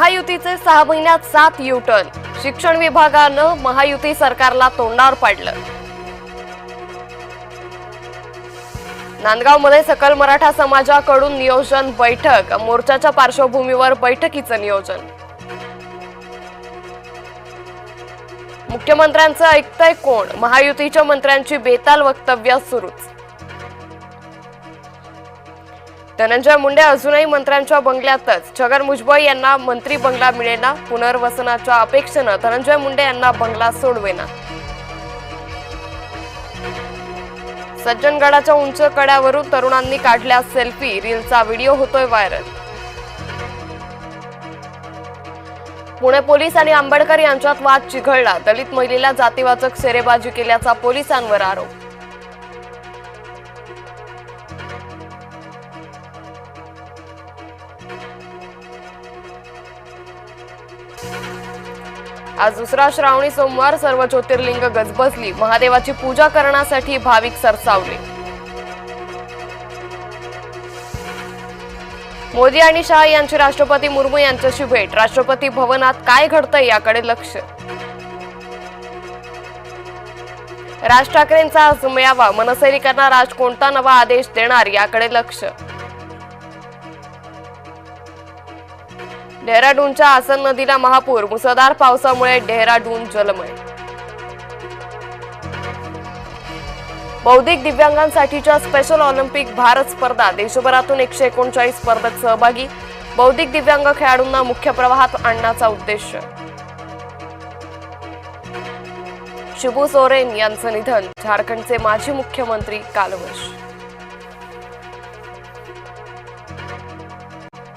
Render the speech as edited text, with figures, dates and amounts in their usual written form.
महायुतीचे 6 महिन्यात 7 यू-टर्न, शिक्षण विभागानं महायुती सरकारला तोंडावर पाडलं। नांदगावमध्ये सकल मराठा समाजाकडून नियोजन बैठक, मोर्चाच्या पार्श्वभूमीवर बैठकीचं नियोजन। मुख्यमंत्र्यांचं ऐकतंय कोण, महायुतीच्या मंत्र्यांची बेताल वक्तव्य सुरूच। धनंजय मुंडे अजूनही मंत्र्यांच्या बंगल्यातच, छगन भुजबळ यांना मंत्री बंगला मिळेना, पुनर्वसनाच्या अपेक्षेनं धनंजय मुंडे यांना बंगला सोडवेना। सज्जनगडाच्या उंच कड्यावरून तरुणांनी काढल्या सेल्फी, रीलचा व्हिडिओ होतोय व्हायरल। पुणे पोलीस आणि आंबेडकर यांच्यात वाद चिघळला, दलित महिलेला जातीवाचक शेरेबाजी केल्याचा पोलिसांवर आरोप। आज दुसरा श्रावणी सोमवार, सर्व ज्योतिर्लिंग गजबजली, महादेवाची पूजा करण्यासाठी भाविक सरसावले। मोदी आणि शाह यांची राष्ट्रपती मुर्मू यांच्याशी भेट, राष्ट्रपती भवनात काय घडतंय याकडे लक्ष। राज ठाकरेंचा आज मेळावा, मनसैनिकांना राज कोणता नवा आदेश देणार याकडे लक्ष। डेहराडूनच्या आसन नदीला महापूर, मुसळधार पावसामुळे डेहराडून जलमय। बौद्धिक दिव्यांगांसाठीच्या स्पेशल ऑलिम्पिक भारत स्पर्धा, देशभरातून 139 स्पर्धक सहभागी, बौद्धिक दिव्यांग खेळाडूंना मुख्य प्रवाहात आणण्याचा उद्देश। शिबू सोरेन यांचं निधन, झारखंडचे माजी मुख्यमंत्री कालवश।